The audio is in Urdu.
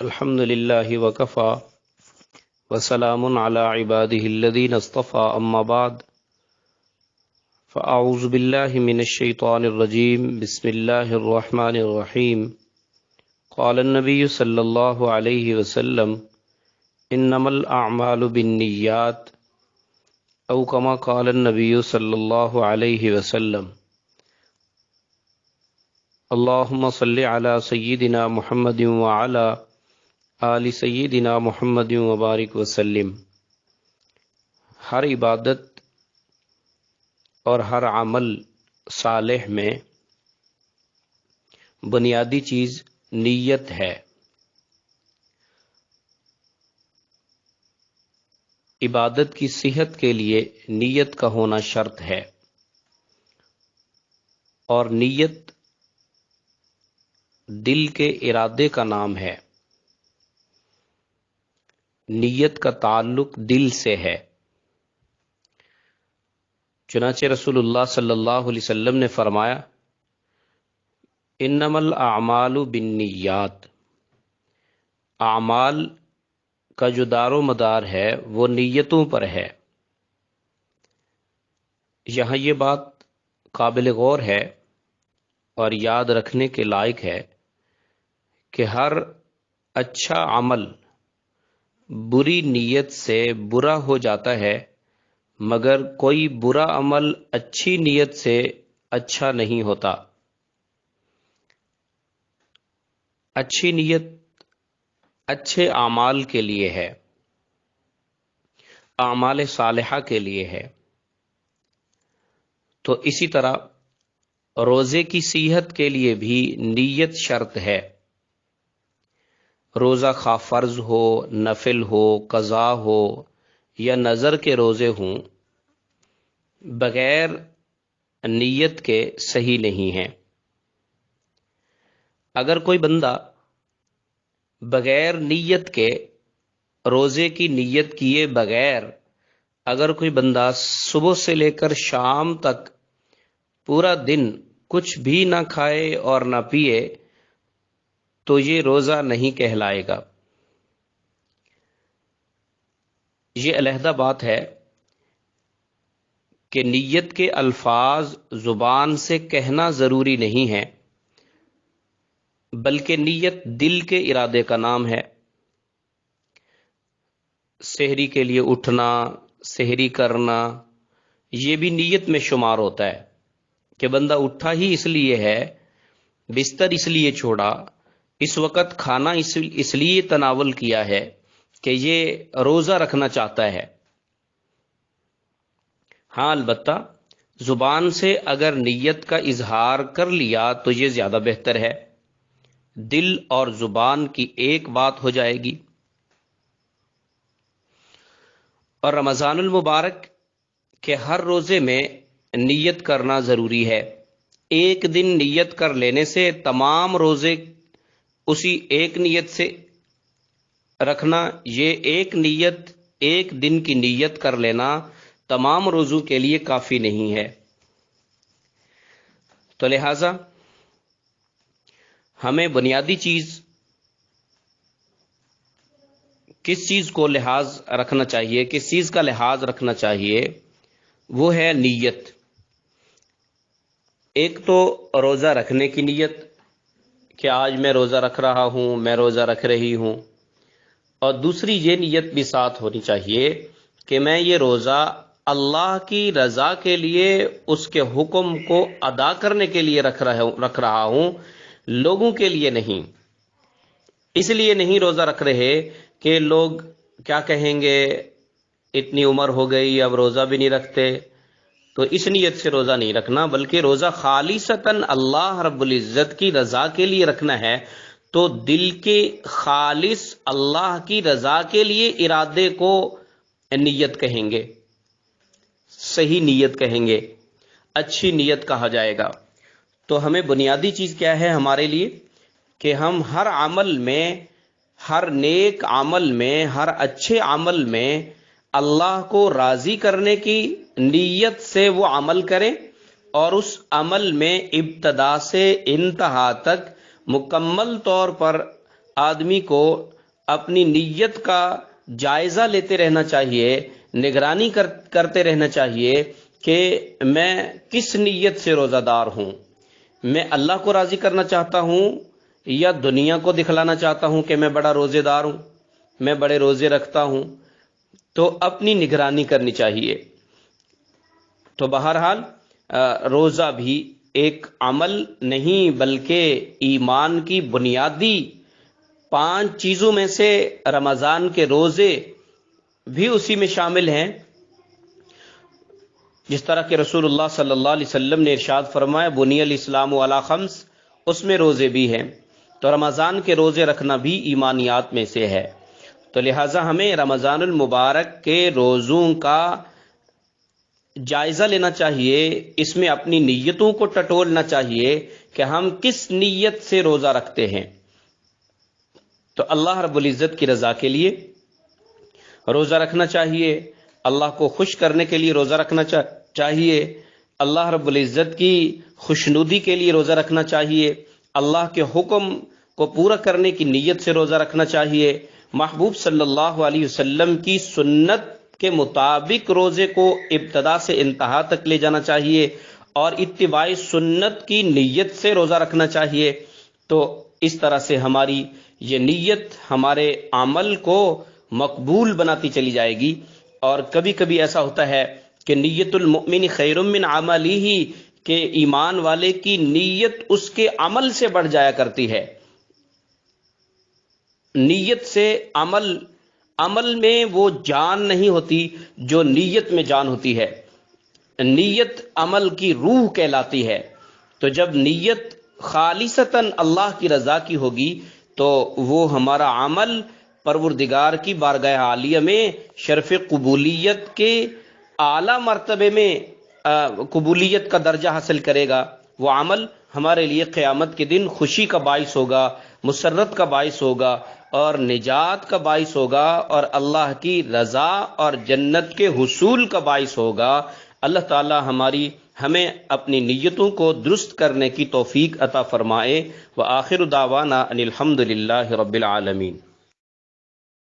الحمد لله وكفى وسلام على عباده الذين اصطفى أما بعد فأعوذ بالله من الشيطان الرجيم بسم الله الرحمن الرحيم قال النبي صلى الله عليه وسلم إنما الأعمال بالنيات أو كما قال النبي صلى الله عليه وسلم اللهم صل على سيدنا محمد وعلى آل سیدنا محمد وبارک وسلم۔ ہر عبادت اور ہر عمل صالح میں بنیادی چیز نیت ہے۔ عبادت کی صحت کے لیے نیت کا ہونا شرط ہے، اور نیت دل کے ارادے کا نام ہے۔ نیت کا تعلق دل سے ہے۔ چنانچہ رسول اللہ صلی اللہ علیہ وسلم نے فرمایا انما الاعمال بالنیات، اعمال کا جو دار و مدار ہے وہ نیتوں پر ہے۔ یہاں یہ بات قابل غور ہے اور یاد رکھنے کے لائق ہے کہ ہر اچھا عمل بری نیت سے برا ہو جاتا ہے، مگر کوئی برا عمل اچھی نیت سے اچھا نہیں ہوتا۔ اچھی نیت اچھے اعمال کے لیے ہے، اعمال صالحہ کے لیے ہے۔ تو اسی طرح روزے کی صحت کے لیے بھی نیت شرط ہے۔ روزہ خواہ فرض ہو، نفل ہو، قضا ہو یا نظر کے روزے ہوں، بغیر نیت کے صحیح نہیں ہیں۔ اگر کوئی بندہ بغیر نیت کے، روزے کی نیت کیے بغیر اگر کوئی بندہ صبح سے لے کر شام تک پورا دن کچھ بھی نہ کھائے اور نہ پیے تو یہ روزہ نہیں کہلائے گا۔ یہ علیحدہ بات ہے کہ نیت کے الفاظ زبان سے کہنا ضروری نہیں ہے، بلکہ نیت دل کے ارادے کا نام ہے۔ سحری کے لیے اٹھنا، سحری کرنا، یہ بھی نیت میں شمار ہوتا ہے کہ بندہ اٹھا ہی اس لیے ہے، بستر اس لیے چھوڑا، اس وقت کھانا اس لیے تناول کیا ہے کہ یہ روزہ رکھنا چاہتا ہے۔ ہاں، البتہ زبان سے اگر نیت کا اظہار کر لیا تو یہ زیادہ بہتر ہے، دل اور زبان کی ایک بات ہو جائے گی۔ اور رمضان المبارک کے ہر روزے میں نیت کرنا ضروری ہے۔ ایک دن نیت کر لینے سے تمام روزے اسی ایک نیت سے رکھنا، یہ ایک نیت، ایک دن کی نیت کر لینا تمام روزوں کے لیے کافی نہیں ہے۔ تو لہذا ہمیں بنیادی چیز کس چیز کو لحاظ رکھنا چاہیے، کس چیز کا لحاظ رکھنا چاہیے، وہ ہے نیت۔ ایک تو روزہ رکھنے کی نیت کہ آج میں روزہ رکھ رہا ہوں، میں روزہ رکھ رہی ہوں، اور دوسری یہ نیت بھی ساتھ ہونی چاہیے کہ میں یہ روزہ اللہ کی رضا کے لیے، اس کے حکم کو ادا کرنے کے لیے رکھ رہا ہوں، لوگوں کے لیے نہیں۔ اس لیے نہیں روزہ رکھ رہے کہ لوگ کیا کہیں گے، اتنی عمر ہو گئی اب روزہ بھی نہیں رکھتے، تو اس نیت سے روزہ نہیں رکھنا، بلکہ روزہ خالصتاً اللہ رب العزت کی رضا کے لیے رکھنا ہے۔ تو دل کے خالص اللہ کی رضا کے لیے ارادے کو نیت کہیں گے، صحیح نیت کہیں گے، اچھی نیت کہا جائے گا۔ تو ہمیں بنیادی چیز کیا ہے ہمارے لیے کہ ہم ہر عمل میں، ہر نیک عمل میں، ہر اچھے عمل میں اللہ کو راضی کرنے کی نیت سے وہ عمل کریں، اور اس عمل میں ابتدا سے انتہا تک مکمل طور پر آدمی کو اپنی نیت کا جائزہ لیتے رہنا چاہیے، نگرانی کرتے رہنا چاہیے کہ میں کس نیت سے روزہ دار ہوں، میں اللہ کو راضی کرنا چاہتا ہوں یا دنیا کو دکھلانا چاہتا ہوں کہ میں بڑا روزے دار ہوں، میں بڑے روزے رکھتا ہوں۔ تو اپنی نگرانی کرنی چاہیے۔ تو بہرحال روزہ بھی ایک عمل نہیں بلکہ ایمان کی بنیادی 5 چیزوں میں سے رمضان کے روزے بھی اسی میں شامل ہیں، جس طرح کہ رسول اللہ صلی اللہ علیہ وسلم نے ارشاد فرمایا بنی الاسلام علی 5، اس میں روزے بھی ہیں۔ تو رمضان کے روزے رکھنا بھی ایمانیات میں سے ہے۔ تو لہٰذا ہمیں رمضان المبارک کے روزوں کا جائزہ لینا چاہیے، اس میں اپنی نیتوں کو ٹٹولنا چاہیے کہ ہم کس نیت سے روزہ رکھتے ہیں۔ تو اللہ رب العزت کی رضا کے لیے روزہ رکھنا چاہیے، اللہ کو خوش کرنے کے لیے روزہ رکھنا چاہیے، اللہ رب العزت کی خوشنودی کے لیے روزہ رکھنا چاہیے، اللہ کے حکم کو پورا کرنے کی نیت سے روزہ رکھنا چاہیے، محبوب صلی اللہ علیہ وسلم کی سنت کے مطابق روزے کو ابتدا سے انتہا تک لے جانا چاہیے، اور اتباع سنت کی نیت سے روزہ رکھنا چاہیے۔ تو اس طرح سے ہماری یہ نیت ہمارے عمل کو مقبول بناتی چلی جائے گی۔ اور کبھی کبھی ایسا ہوتا ہے کہ نیت المؤمن خیر من عملہ، کہ ایمان والے کی نیت اس کے عمل سے بڑھ جایا کرتی ہے۔ نیت سے عمل میں وہ جان نہیں ہوتی جو نیت میں جان ہوتی ہے۔ نیت عمل کی روح کہلاتی ہے۔ تو جب نیت خالصتاً اللہ کی رضا کی ہوگی تو وہ ہمارا عمل پروردگار کی بارگاہ عالیہ میں شرف قبولیت کے اعلیٰ مرتبے میں قبولیت کا درجہ حاصل کرے گا۔ وہ عمل ہمارے لیے قیامت کے دن خوشی کا باعث ہوگا، مسرت کا باعث ہوگا اور نجات کا باعث ہوگا، اور اللہ کی رضا اور جنت کے حصول کا باعث ہوگا۔ اللہ تعالی ہمیں اپنی نیتوں کو درست کرنے کی توفیق عطا فرمائے۔ وآخر دعوانا ان الحمد للہ رب العالمین۔